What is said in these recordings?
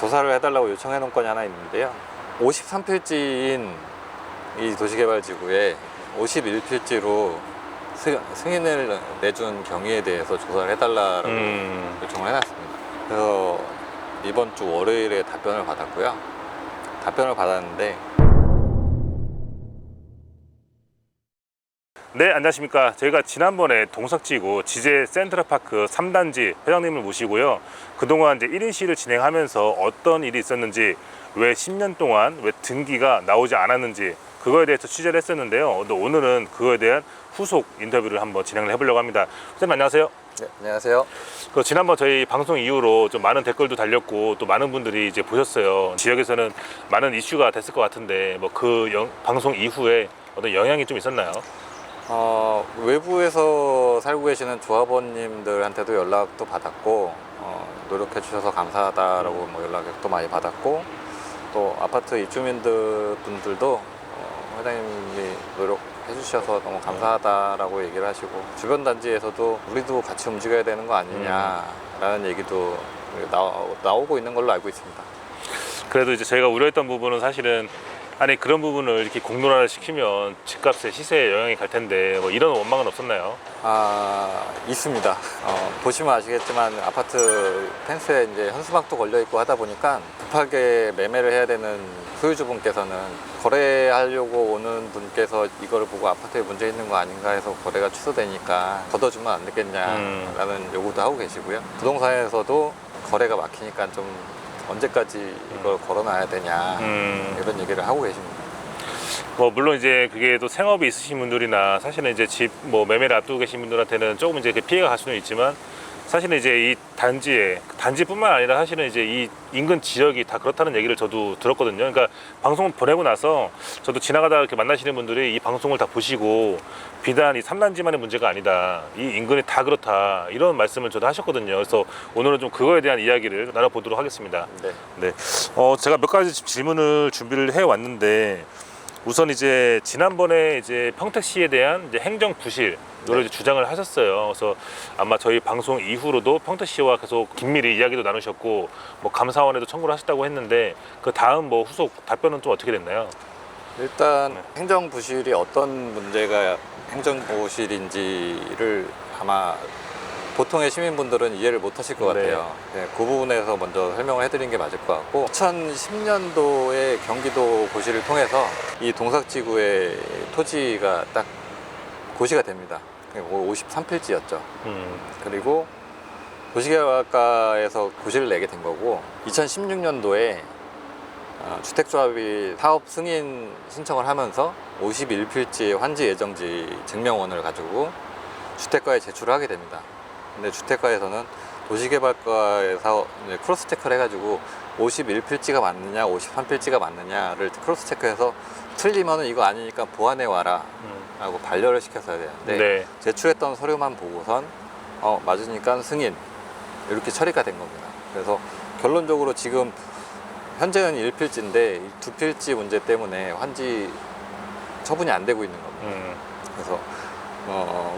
조사를 해달라고 요청해 놓은 건이 하나 있는데요. 53필지인 이 도시개발지구에 51필지로 승인을 내준 경위에 대해서 조사를 해달라고 요청을 해놨습니다. 그래서 이번 주 월요일에 답변을 받았고요. 답변을 받았는데, 네, 안녕하십니까. 저희가 지난번에 동석지구 지제 센트럴파크 3단지 회장님을 모시고요. 그동안 이제 1인 시위를 진행하면서 어떤 일이 있었는지, 왜 10년 동안 왜 등기가 나오지 않았는지 그거에 대해서 취재를 했었는데요. 오늘은 그거에 대한 후속 인터뷰를 한번 진행을 해보려고 합니다. 선생님 안녕하세요. 네, 안녕하세요. 지난번 저희 방송 이후로 좀 많은 댓글도 달렸고 또 많은 분들이 이제 보셨어요. 지역에서는 많은 이슈가 됐을 것 같은데 뭐 그 방송 이후에 어떤 영향이 좀 있었나요? 외부에서 살고 계시는 조합원님들한테도 연락도 받았고, 노력해 주셔서 감사하다라고 뭐 연락도 많이 받았고, 또 아파트 입주민들 분들도 회장님이 노력해 주셔서 너무 감사하다라고 얘기를 하시고, 주변 단지에서도 우리도 같이 움직여야 되는 거 아니냐라는 얘기도 나오고 있는 걸로 알고 있습니다. 그래도 이제 저희가 우려했던 부분은 사실은 아니 그런 부분을 이렇게 공론화를 시키면 집값의 시세에 영향이 갈 텐데 뭐 이런 원망은 없었나요? 있습니다. 보시면 아시겠지만 아파트 펜스에 이제 현수막도 걸려 있고 하다 보니까 급하게 매매를 해야 되는 소유주분께서는 거래하려고 오는 분께서 이걸 보고 아파트에 문제 있는 거 아닌가 해서 거래가 취소되니까 걷어주면 안 되겠냐라는 요구도 하고 계시고요. 부동산에서도 거래가 막히니까 좀 언제까지 이걸 걸어놔야 되냐 이런 얘기를 하고 계십니다. 뭐 물론 이제 그게 또 생업이 있으신 분들이나 사실은 이제 집 뭐 매매를 앞두고 계신 분들한테는 조금 이제 피해가 갈 수는 있지만 사실은 이제 이 단지뿐만 아니라 사실은 이제 이 인근 지역이 다 그렇다는 얘기를 저도 들었거든요. 그러니까 방송을 보내고 나서 저도 지나가다 이렇게 만나시는 분들이 이 방송을 다 보시고 비단 이 3단지만의 문제가 아니다. 이 인근이 다 그렇다. 이런 말씀을 저도 하셨거든요. 그래서 오늘은 좀 그거에 대한 이야기를 나눠보도록 하겠습니다. 네. 제가 몇 가지 질문을 준비를 해 왔는데 우선 이제 지난번에 이제 평택시에 대한 이제 행정 부실 이걸 이제 주장을 하셨어요. 그래서 아마 저희 방송 이후로도 평택시와 계속 긴밀히 이야기도 나누셨고 뭐 감사원에도 청구를 하셨다고 했는데 그 다음 뭐 후속 답변은 좀 어떻게 됐나요? 일단 행정부실이 어떤 문제가 행정부실인지를 아마 보통의 시민분들은 이해를 못 하실 것 같아요. 네, 그 부분에서 먼저 설명을 해드리는 게 맞을 것 같고, 2010년도에 경기도 고시를 통해서 이 동석지구의 토지가 딱 고시가 됩니다. 53필지였죠. 그리고 도시개발과에서 고시를 내게 된 거고, 2016년도에 주택조합이 사업 승인 신청을 하면서 51필지의 환지 예정지 증명원을 가지고 주택과에 제출을 하게 됩니다. 근데 주택과에서는 도시개발과에서 크로스 체크를 해가지고 51필지가 맞느냐 53필지가 맞느냐를 크로스 체크해서 틀리면 이거 아니니까 보완해 와라 라고 반려를 시켰어야 되는데 제출했던 서류만 보고선 맞으니까 승인 이렇게 처리가 된 겁니다. 그래서 결론적으로 지금 현재는 1필지인데 2필지 문제 때문에 환지 처분이 안 되고 있는 겁니다. 그래서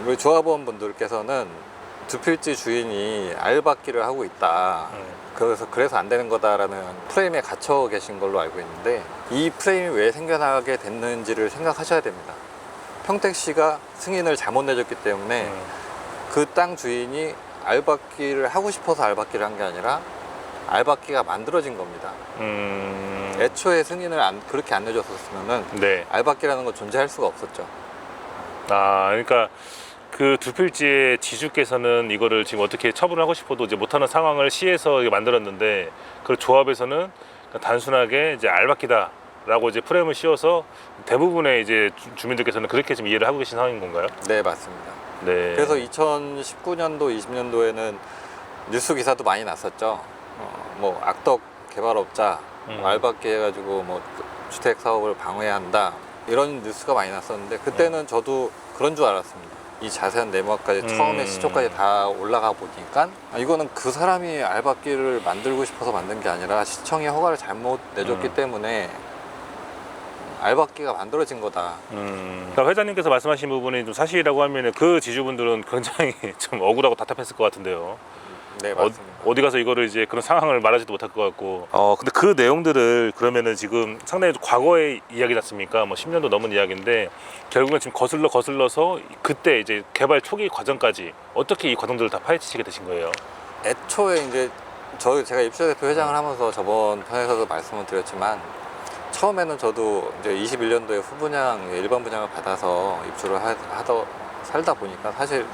우리 조합원 분들께서는 2필지 주인이 알박기를 하고 있다. 그래서 안 되는 거다라는 프레임에 갇혀 계신 걸로 알고 있는데, 이 프레임이 왜 생겨나게 됐는지를 생각하셔야 됩니다. 평택시가 승인을 잘못 내줬기 때문에 그 땅 주인이 알박기를 하고 싶어서 알박기를 한 게 아니라 알박기가 만들어진 겁니다. 애초에 승인을 그렇게 안 내줬었으면은 알박기라는 건 존재할 수가 없었죠. 그러니까 그 2필지의 지주께서는 이거를 지금 어떻게 처분을 하고 싶어도 이제 못하는 상황을 시에서 만들었는데, 그 조합에서는 단순하게 이제 알박기다라고 이제 프레임을 씌워서 대부분의 이제 주민들께서는 그렇게 지금 이해를 하고 계신 상황인 건가요? 네, 맞습니다. 네. 그래서 2019년도, 20년도에는 뉴스 기사도 많이 났었죠. 뭐 악덕 개발업자 알박기 해가지고 뭐 주택 사업을 방해한다 이런 뉴스가 많이 났었는데, 그때는 저도 그런 줄 알았습니다. 이 자세한 네모까지 처음에 시초까지 다 올라가 보니까 이거는 그 사람이 알박기를 만들고 싶어서 만든 게 아니라 시청이 허가를 잘못 내줬기 때문에 알박기가 만들어진 거다. 그러니까 회장님께서 말씀하신 부분이 좀 사실이라고 하면 그 지주분들은 굉장히 좀 억울하고 답답했을 것 같은데요. 네, 맞습니다. 어디 가서 이거를 이제 그런 상황을 말하지도 못할 것 같고. 근데 그 내용들을 그러면은 지금 상당히 과거의 이야기 같습니까? 뭐 10년도 넘은 이야기인데 결국은 지금 거슬러서 그때 이제 개발 초기 과정까지 어떻게 이 과정들을 다 파헤치시게 되신 거예요? 애초에 이제 제가 입주대표 회장을 하면서 저번 편에서도 말씀을 드렸지만 처음에는 저도 이제 21년도에 후분양 일반 분양을 받아서 입주를 살다 보니까 사실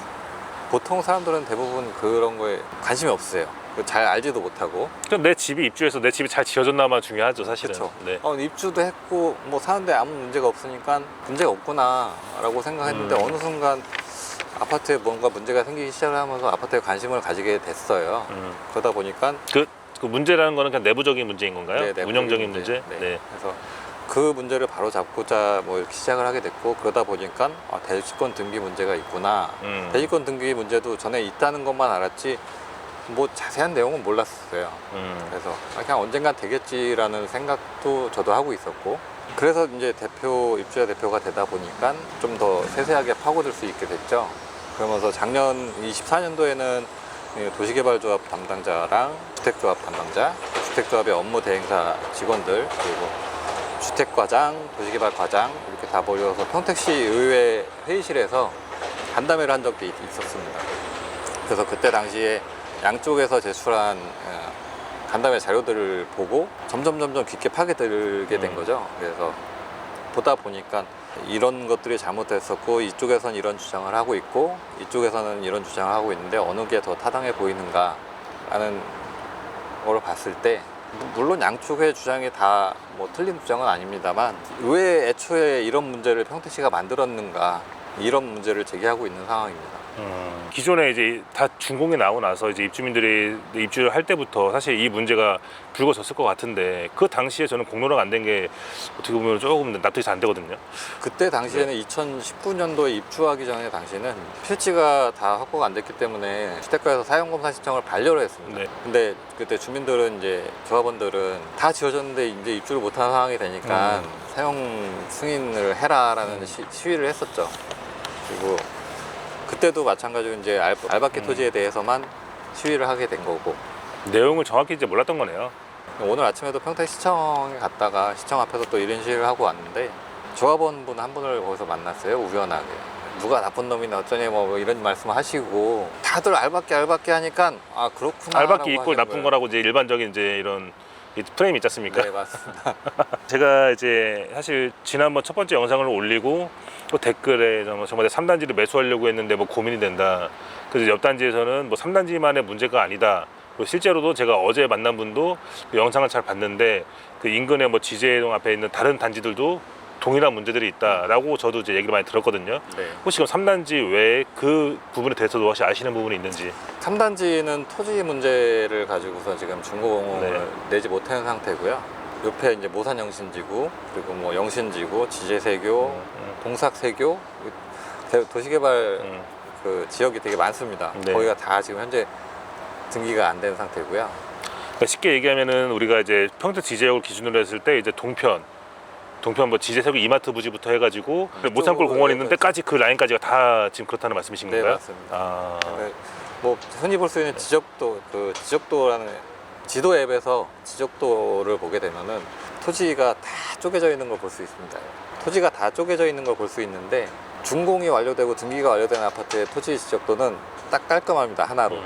보통 사람들은 대부분 그런 거에 관심이 없어요. 잘 알지도 못하고. 그럼 내 집이 입주해서 내 집이 잘 지어졌나만 중요하죠, 사실은. 그렇죠. 네. 입주도 했고 뭐 사는데 아무 문제가 없으니까 문제가 없구나라고 생각했는데 어느 순간 아파트에 뭔가 문제가 생기기 시작을 하면서 아파트에 관심을 가지게 됐어요. 그러다 보니까 그 문제라는 거는 그냥 내부적인 문제인 건가요? 네, 내부적인 운영적인 문제? 네. 그래서 그 문제를 바로 잡고자 뭐 이렇게 시작을 하게 됐고 그러다 보니까 대지권 등기 문제가 있구나. 대지권 등기 문제도 전에 있다는 것만 알았지 뭐 자세한 내용은 몰랐어요. 그래서 그냥 언젠간 되겠지라는 생각도 저도 하고 있었고 그래서 이제 입주자 대표가 되다 보니까 좀 더 세세하게 파고들 수 있게 됐죠. 그러면서 작년 24년도에는 도시개발조합 담당자랑 주택조합 담당자, 주택조합의 업무 대행사 직원들 그리고 주택과장, 도시개발과장 이렇게 다 모여서 평택시 의회 회의실에서 간담회를 한 적도 있었습니다. 그래서 그때 당시에 양쪽에서 제출한 간담회 자료들을 보고 점점 깊게 파고들게 된 거죠. 그래서 보다 보니까 이런 것들이 잘못됐었고 이쪽에서는 이런 주장을 하고 있고 이쪽에서는 이런 주장을 하고 있는데 어느 게 더 타당해 보이는가라는 걸 봤을 때 물론 양쪽의 주장이 다 뭐 틀린 주장은 아닙니다만 왜 애초에 이런 문제를 평택시가 만들었는가 이런 문제를 제기하고 있는 상황입니다. 기존에 이제 다 준공이 나오고 나서 이제 입주민들이 입주를 할 때부터 사실 이 문제가 불거졌을 것 같은데 그 당시에 저는 공론화가 안 된 게 어떻게 보면 조금 납득이 잘 안 되거든요. 그때 당시에는 2019년도에 입주하기 전에 당시에는 필지가 다 확보가 안 됐기 때문에 주택가에서 사용검사 신청을 반려를 했습니다. 네. 근데 그때 주민들은 이제 조합원들은 다 지어졌는데 이제 입주를 못하는 상황이 되니까 사용 승인을 해라라는 시위를 했었죠. 그리고 그때도 마찬가지로 이제 알바끼 토지에 대해서만 시위를 하게 된 거고 내용을 정확히 이제 몰랐던 거네요. 오늘 아침에도 평택시청에 갔다가 시청 앞에서 또 이런 시위를 하고 왔는데 조합원분 한 분을 거기서 만났어요. 우연하게 누가 나쁜 놈이나 어쩌니 뭐 이런 말씀을 하시고 다들 알바끼 하니까 그렇구나 알바끼 이꼴 나쁜 거라고 이제 일반적인 이제 이런 프레임이 있지 않습니까? 네, 맞습니다. 제가 이제 사실 지난번 첫 번째 영상을 올리고 또 댓글에 정말 3단지를 매수하려고 했는데 뭐 고민이 된다. 그래서 옆 단지에서는 뭐 3단지만의 문제가 아니다. 그리고 실제로도 제가 어제 만난 분도 그 영상을 잘 봤는데 그 인근의 뭐 지제동 앞에 있는 다른 단지들도 동일한 문제들이 있다라고 저도 이제 얘기를 많이 들었거든요. 네. 혹시 그럼 3단지 외에 그 부분에 대해서도 혹시 아시는 부분이 있는지? 3단지는 토지 문제를 가지고서 지금 준공을 내지 못한 상태고요. 옆에 이제 모산 영신지구 그리고 뭐 영신지구, 지제세교, 동삭세교 도시개발 그 지역이 되게 많습니다. 네. 거기가 다 지금 현재 등기가 안 된 상태고요. 그러니까 쉽게 얘기하면은 우리가 이제 평택 지제역을 기준으로 했을 때 이제 동편 뭐 지제세교 이마트 부지부터 해가지고 모산골 공원 있는 데까지 그 라인까지가 다 지금 그렇다는 말씀이신 네, 건가요? 맞습니다. 네, 뭐 흔히 볼 수 있는 지적도 지적도라는 지도 앱에서 지적도를 보게 되면은 토지가 다 쪼개져 있는 걸 볼 수 있습니다. 토지가 다 쪼개져 있는 걸 볼 수 있는데 준공이 완료되고 등기가 완료된 아파트의 토지 지적도는 딱 깔끔합니다. 하나로.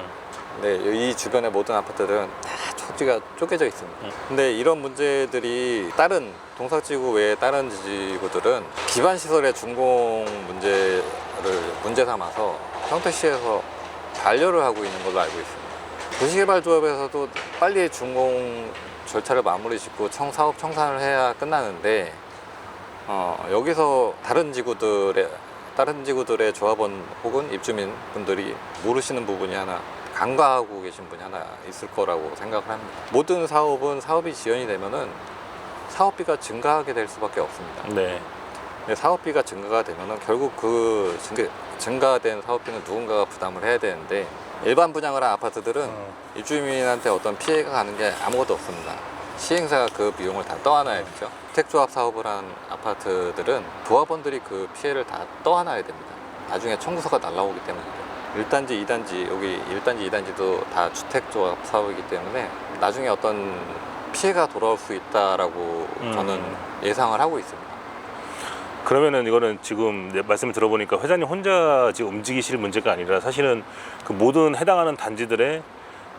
네, 이 주변의 모든 아파트들은 다 토지가 쪼개져 있습니다. 근데 이런 문제들이 다른 동삭지구 외에 다른 지구들은 기반시설의 준공 문제 삼아서 평택시에서 반려를 하고 있는 걸로 알고 있습니다. 도시개발조합에서도 빨리 준공 절차를 마무리 짓고 사업 청산을 해야 끝나는데 여기서 다른 지구들의 조합원 혹은 입주민 분들이 모르시는 부분이 하나 간과하고 계신 분이 하나 있을 거라고 생각을 합니다. 모든 사업이 지연이 되면은 사업비가 증가하게 될 수밖에 없습니다. 네. 근데 사업비가 증가가 되면은 결국 그 증가된 사업비는 누군가가 부담을 해야 되는데 일반 분양을 한 아파트들은 입주민한테 어떤 피해가 가는 게 아무것도 없습니다. 시행사가 그 비용을 다 떠안아야 되죠. 주택조합 사업을 한 아파트들은 조합원들이 그 피해를 다 떠안아야 됩니다. 나중에 청구서가 날라오기 때문에. 1단지, 2단지, 여기 1단지, 2단지도 다 주택조합 사업이기 때문에 나중에 어떤 피해가 돌아올 수 있다라고 저는 예상을 하고 있습니다. 그러면은 이거는 지금 말씀을 들어보니까 회장님 혼자 지금 움직이실 문제가 아니라 사실은 그 모든 해당하는 단지들에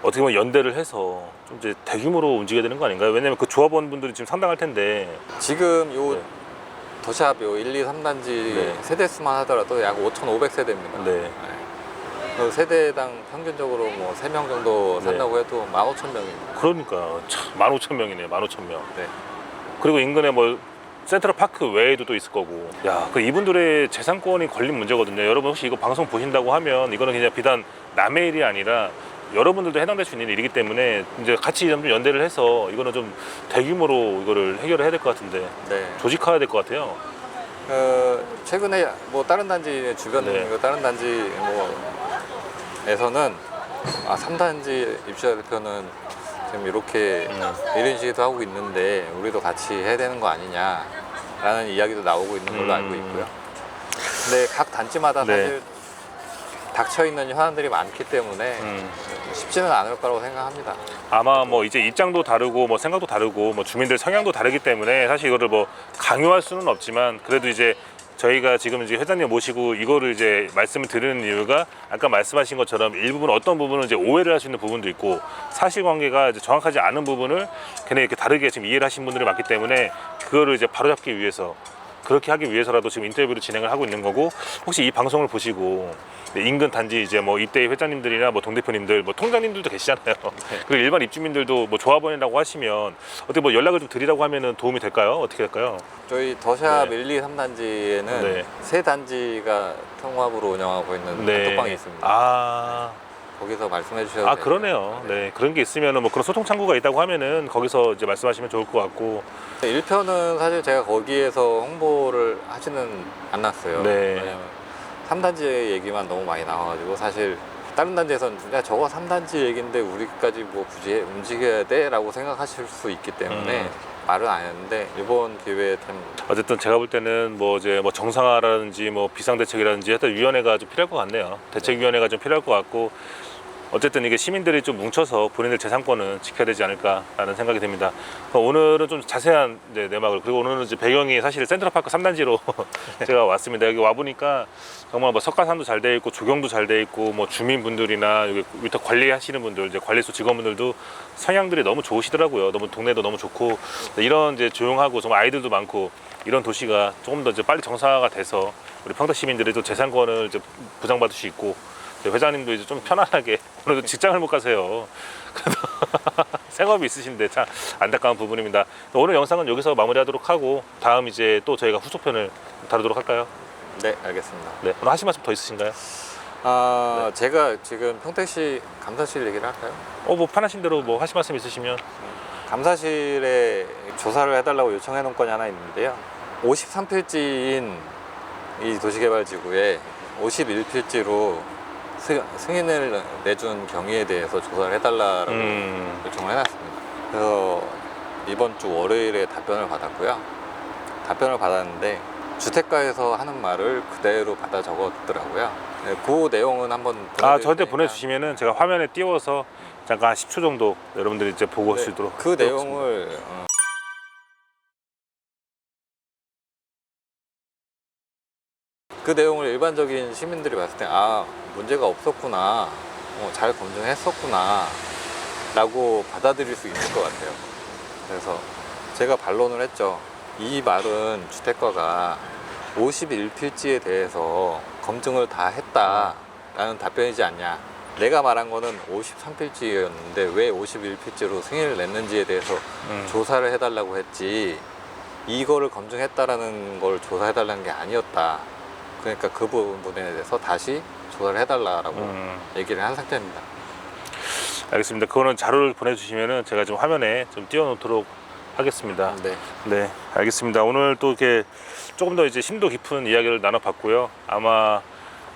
어떻게 보면 연대를 해서 좀 이제 대규모로 움직여야 되는 거 아닌가요? 왜냐면 그 조합원분들이 지금 상당할 텐데. 지금 요 네. 도시압 요 1, 2, 3단지 네. 세대 수만 하더라도 약 5,500세대입니다. 네. 그 세대당 평균적으로 뭐 3명 정도 산다고 해도 15,000명입니다. 그러니까 참 15,000명이네요. 15,000명. 네. 그리고 인근에 뭐 센트럴파크 외에도 또 있을 거고. 야, 그 이분들의 재산권이 걸린 문제거든요. 여러분 혹시 이거 방송 보신다고 하면 이거는 그냥 비단 남의 일이 아니라 여러분들도 해당될 수 있는 일이기 때문에 이제 같이 좀 연대를 해서 이거는 좀 대규모로 이거를 해결을 해야 될 것 같은데 네. 조직화해야 될 것 같아요. 최근에 뭐 다른 단지 주변 네. 다른 단지 뭐에서는 3단지 입주자 대표는 지금 이렇게 이런 식으로 하고 있는데 우리도 같이 해야 되는 거 아니냐라는 이야기도 나오고 있는 걸로 알고 있고요. 근데 각 단지마다 네. 사실 닥쳐 있는 현안들이 많기 때문에 쉽지는 않을 거라고 생각합니다. 아마 뭐 이제 입장도 다르고 뭐 생각도 다르고 뭐 주민들 성향도 다르기 때문에 사실 이거를 뭐 강요할 수는 없지만 그래도 이제 저희가 지금 이제 회장님 모시고 이거를 이제 말씀을 드리는 이유가 아까 말씀하신 것처럼 일부분 어떤 부분은 이제 오해를 할 수 있는 부분도 있고 사실관계가 이제 정확하지 않은 부분을 괜히 이렇게 다르게 지금 이해를 하신 분들이 많기 때문에 그거를 이제 바로잡기 위해서 그렇게 하기 위해서라도 지금 인터뷰를 진행을 하고 있는 거고 혹시 이 방송을 보시고 인근 단지 이제 뭐 입대 회장님들이나 뭐 동대표님들 뭐 통장님들도 계시잖아요. 그리고 일반 입주민들도 뭐 조합원이라고 하시면 어떻게 뭐 연락을 좀 드리라고 하면은 도움이 될까요? 어떻게 될까요? 저희 더샵 네. 1, 2, 3단지에는 네. 세 단지가 통합으로 운영하고 있는 단톡방이 있습니다. 아, 거기서 말씀해 주셔도 아 됩니다. 그러네요. 네, 그런 게 있으면은 뭐 그런 소통 창구가 있다고 하면은 거기서 이제 말씀하시면 좋을 것 같고. 1편은 사실 제가 거기에서 홍보를 하지는 않았어요. 네. 왜냐면 3단지 얘기만 너무 많이 나와가지고 사실 다른 단지에서는 야 저거 3단지 얘기인데 우리까지 뭐 굳이 움직여야 돼? 라고 생각하실 수 있기 때문에 말은 안 했는데 이번 기회에 어쨌든 제가 볼 때는 뭐 이제 뭐 정상화라든지 뭐 비상대책이라든지 하여튼 위원회가 좀 필요할 것 같네요. 대책위원회가 좀 필요할 것 같고 어쨌든 이게 시민들이 좀 뭉쳐서 본인들 재산권은 지켜야 되지 않을까라는 생각이 듭니다. 오늘은 좀 자세한 이제 내막을 그리고 오늘은 이제 배경이 사실 센트럴파크 3단지로 제가 왔습니다. 여기 와 보니까 정말 뭐 석가산도 잘 돼 있고 조경도 잘 돼 있고 뭐 주민분들이나 여기 밑에 관리하시는 분들 이제 관리소 직원분들도 성향들이 너무 좋으시더라고요. 너무 동네도 너무 좋고 이런 이제 조용하고 정말 아이들도 많고 이런 도시가 조금 더 이제 빨리 정상화가 돼서 우리 평택 시민들이 또 재산권을 이제 보장받을 수 있고 회장님도 이제 좀 편안하게 오늘도 직장을 못 가세요. 그래도 생업이 있으신데 참 안타까운 부분입니다. 오늘 영상은 여기서 마무리하도록 하고 다음 이제 또 저희가 후속편을 다루도록 할까요? 네, 알겠습니다. 네, 오늘 하실 말씀 더 있으신가요? 네. 제가 지금 평택시 감사실 얘기를 할까요? 뭐 편하신 대로 뭐 하실 말씀 있으시면. 감사실에 조사를 해달라고 요청해 놓은 건이 하나 있는데요. 53필지인 이 도시개발지구에 51필지로 승인을 내준 경위에 대해서 조사를 해달라고 요청을 해놨습니다. 그래서 이번 주 월요일에 답변을 받았고요. 답변을 받았는데 주택가에서 하는 말을 그대로 받아 적었더라고요. 네, 그 내용은 한번 저한테 보내주시면은 제가 화면에 띄워서 잠깐 한 10초 정도 여러분들이 이제 보고 할 수 있도록 그 내용을 그 내용을 일반적인 시민들이 봤을 때 문제가 없었구나, 잘 검증했었구나 라고 받아들일 수 있을 것 같아요. 그래서 제가 반론을 했죠. 이 말은 주택가가 51필지에 대해서 검증을 다 했다라는 답변이지 않냐. 내가 말한 거는 53필지였는데 왜 51필지로 승인을 냈는지에 대해서 조사를 해달라고 했지 이거를 검증했다라는 걸 조사해달라는 게 아니었다. 그러니까 그 부분에 대해서 다시 조사를 해달라고 얘기를 한 상태입니다. 알겠습니다. 그거는 자료를 보내주시면은 제가 좀 화면에 좀 띄워놓도록 하겠습니다. 네. 네, 알겠습니다. 오늘 또 이렇게 조금 더 이제 심도 깊은 이야기를 나눠봤고요. 아마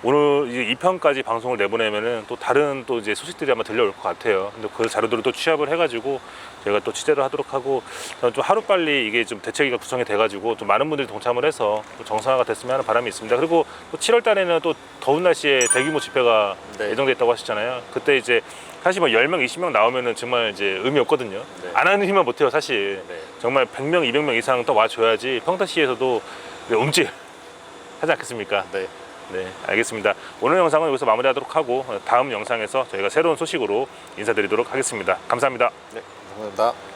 오늘 이제 2편까지 방송을 내보내면은 또 다른 또 이제 소식들이 아마 들려올 것 같아요. 근데 그 자료들을 또 취합을 해가지고 저희가 또 취재를 하도록 하고, 저는 좀 하루빨리 이게 좀 대책위가 구성이 돼가지고 좀 많은 분들이 동참을 해서 또 정상화가 됐으면 하는 바람이 있습니다. 그리고 또 7월 달에는 또 더운 날씨에 대규모 집회가 네. 예정돼 있다고 하셨잖아요. 그때 이제 사실 뭐 10명, 20명 나오면은 정말 이제 의미 없거든요. 네. 안 하는 힘만 못해요, 사실. 네. 정말 100명, 200명 이상 또 와줘야지 평택시에서도 움찔 하지 않겠습니까? 네. 네, 알겠습니다. 오늘 영상은 여기서 마무리하도록 하고 다음 영상에서 저희가 새로운 소식으로 인사드리도록 하겠습니다. 감사합니다. 네, 감사합니다.